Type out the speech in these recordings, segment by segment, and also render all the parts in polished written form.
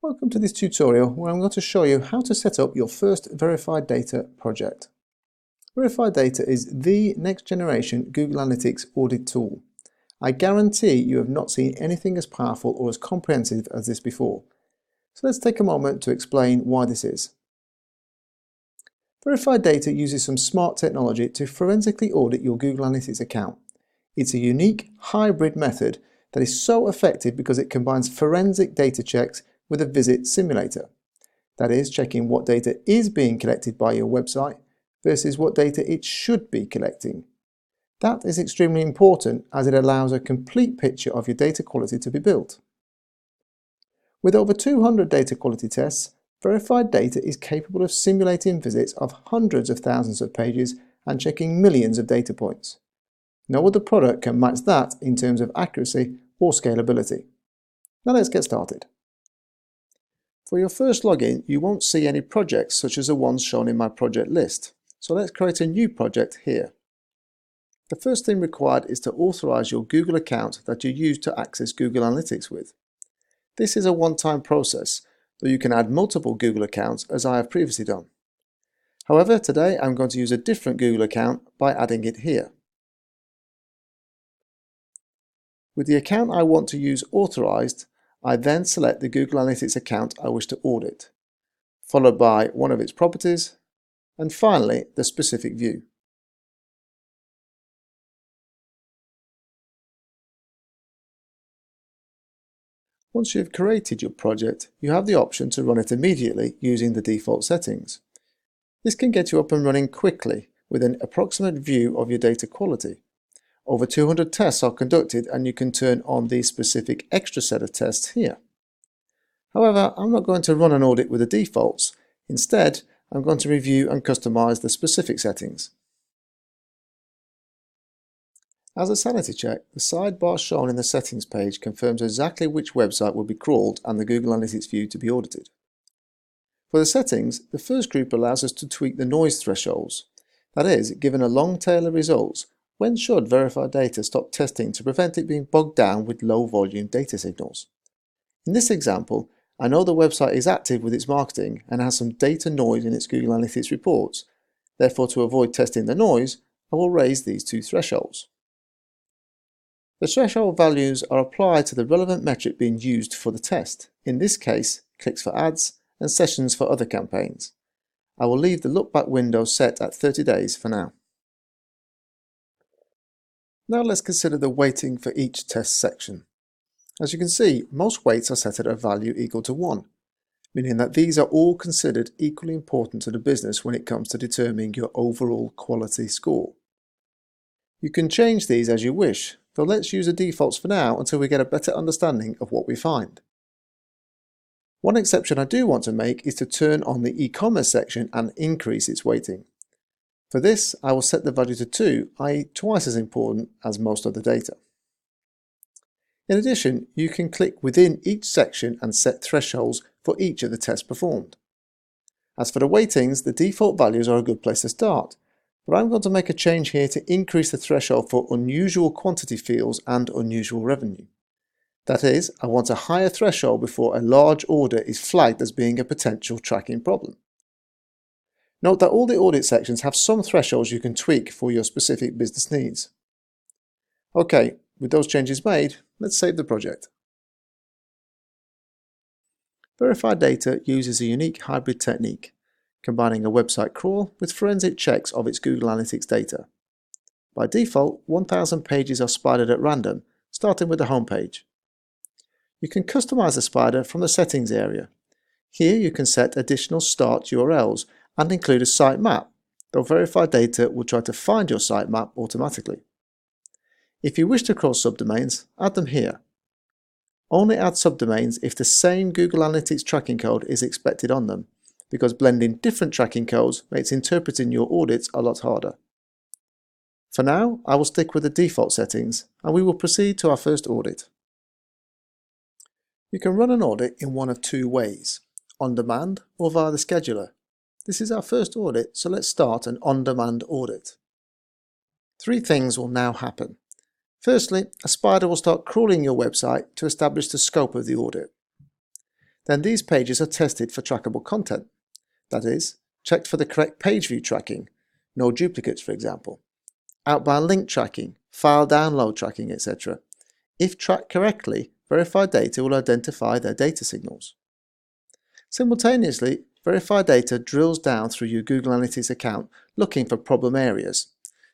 Welcome to this tutorial where I'm going to show you how to set up your first Verified Data project. Verified Data is the next generation Google Analytics audit tool. I guarantee you have not seen anything as powerful or as comprehensive as this before. So let's take a moment to explain why this is. Verified Data uses some smart technology to forensically audit your Google Analytics account. It's a unique hybrid method that is so effective because it combines forensic data checks with a visit simulator. That is, checking what data is being collected by your website versus what data it should be collecting. That is extremely important as it allows a complete picture of your data quality to be built. With over 200 data quality tests, Verified Data is capable of simulating visits of hundreds of thousands of pages and checking millions of data points. No other product can match that in terms of accuracy or scalability. Now let's get started. For your first login, you won't see any projects such as the ones shown in my project list. So let's create a new project here. The first thing required is to authorize your Google account that you use to access Google Analytics with. This is a one-time process, though you can add multiple Google accounts as I have previously done. However, today I'm going to use a different Google account by adding it here. With the account I want to use authorized, I then select the Google Analytics account I wish to audit, followed by one of its properties, and finally the specific view. Once you've created your project, you have the option to run it immediately using the default settings. This can get you up and running quickly with an approximate view of your data quality. Over 200 tests are conducted and you can turn on the specific extra set of tests here. However, I'm not going to run an audit with the defaults. Instead, I'm going to review and customize the specific settings. As a sanity check, the sidebar shown in the settings page confirms exactly which website will be crawled and the Google Analytics view to be audited. For the settings, the first group allows us to tweak the noise thresholds. That is, given a long tail of results, when should Verified Data stop testing to prevent it being bogged down with low volume data signals? In this example, I know the website is active with its marketing and has some data noise in its Google Analytics reports. Therefore, to avoid testing the noise, I will raise these two thresholds. The threshold values are applied to the relevant metric being used for the test, in this case, clicks for ads and sessions for other campaigns. I will leave the look back window set at 30 days for now. Now let's consider the weighting for each test section. As you can see, most weights are set at a value equal to 1, meaning that these are all considered equally important to the business when it comes to determining your overall quality score. You can change these as you wish, though let's use the defaults for now until we get a better understanding of what we find. One exception I do want to make is to turn on the e-commerce section and increase its weighting. For this, I will set the value to 2, i.e. twice as important as most of the data. In addition, you can click within each section and set thresholds for each of the tests performed. As for the weightings, the default values are a good place to start, but I'm going to make a change here to increase the threshold for unusual quantity fields and unusual revenue. That is, I want a higher threshold before a large order is flagged as being a potential tracking problem. Note that all the audit sections have some thresholds you can tweak for your specific business needs. Okay, with those changes made, let's save the project. Verified Data uses a unique hybrid technique, combining a website crawl with forensic checks of its Google Analytics data. By default, 1000 pages are spidered at random, starting with the home page. You can customize the spider from the settings area. Here you can set additional start URLs and include a site map, though Verified Data will try to find your site map automatically. If you wish to crawl subdomains, add them here. Only add subdomains if the same Google Analytics tracking code is expected on them, because blending different tracking codes makes interpreting your audits a lot harder. For now, I will stick with the default settings and we will proceed to our first audit. You can run an audit in one of two ways, on demand or via the scheduler. This is our first audit, so let's start an on-demand audit. 3 things will now happen. Firstly, a spider will start crawling your website to establish the scope of the audit. Then these pages are tested for trackable content. That is, checked for the correct page view tracking, no duplicates for example, outbound link tracking, file download tracking, etc. If tracked correctly, verified data will identify their data signals. Simultaneously, verified data drills down through your Google Analytics account looking for problem areas,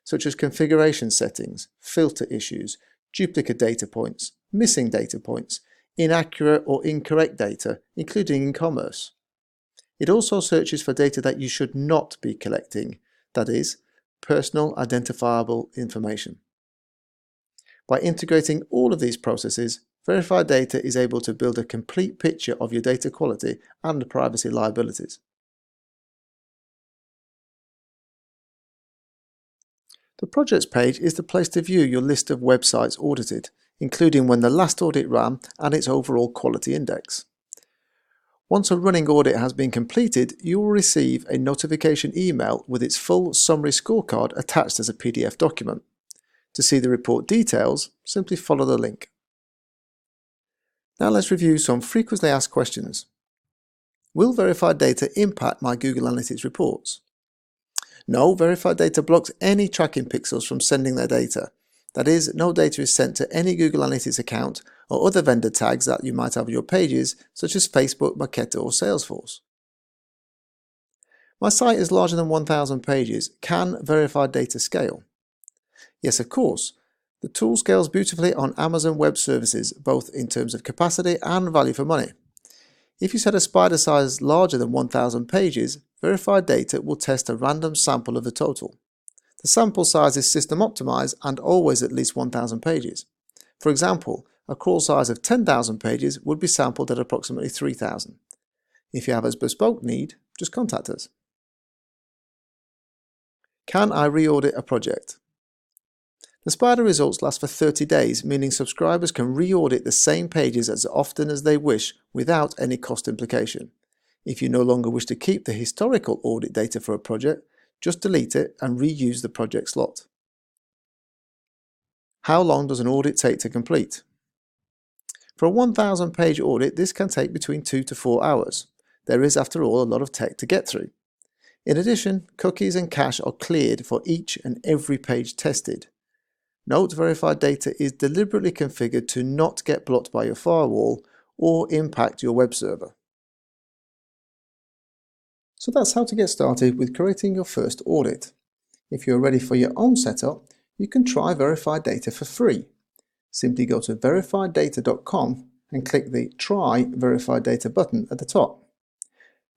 such as configuration settings, filter issues, duplicate data points, missing data points, inaccurate or incorrect data, including in commerce. It also searches for data that you should not be collecting, that is, personal identifiable information. By integrating all of these processes, verified data is able to build a complete picture of your data quality and privacy liabilities. The projects page is the place to view your list of websites audited, including when the last audit ran and its overall quality index. Once a running audit has been completed, you will receive a notification email with its full summary scorecard attached as a PDF document. To see the report details, simply follow the link. Now let's review some frequently asked questions. Will verified data impact my Google Analytics reports? No, verified data blocks any tracking pixels from sending their data. That is, no data is sent to any Google Analytics account or other vendor tags that you might have on your pages, such as Facebook, Marketo or Salesforce. My site is larger than 1,000 pages. Can verified data scale? Yes, of course. The tool scales beautifully on Amazon Web Services, both in terms of capacity and value for money. If you set a spider size larger than 1,000 pages, verified data will test a random sample of the total. The sample size is system optimized and always at least 1,000 pages. For example, a crawl size of 10,000 pages would be sampled at approximately 3,000. If you have a bespoke need, just contact us. Can I re-audit a project? The spider results last for 30 days, meaning subscribers can re-audit the same pages as often as they wish without any cost implication. If you no longer wish to keep the historical audit data for a project, just delete it and reuse the project slot. How long does an audit take to complete? For a 1,000-page audit, this can take between 2 to 4 hours. There is, after all, a lot of tech to get through. In addition, cookies and cache are cleared for each and every page tested. Note, verified data is deliberately configured to not get blocked by your firewall or impact your web server. So that's how to get started with creating your first audit. If you're ready for your own setup, you can try verified data for free. Simply go to verifieddata.com and click the Try Verified Data button at the top.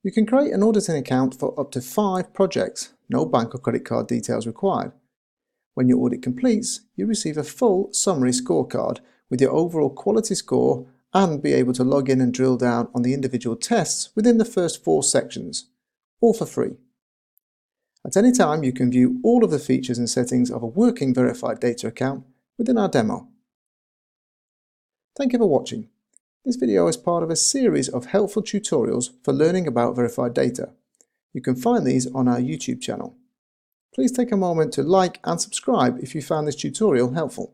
You can create an auditing account for up to 5 projects, no bank or credit card details required. When your audit completes, you receive a full summary scorecard with your overall quality score and be able to log in and drill down on the individual tests within the first 4 sections, all for free. At any time, you can view all of the features and settings of a working verified data account within our demo. Thank you for watching. This video is part of a series of helpful tutorials for learning about verified data. You can find these on our YouTube channel. Please take a moment to like and subscribe if you found this tutorial helpful.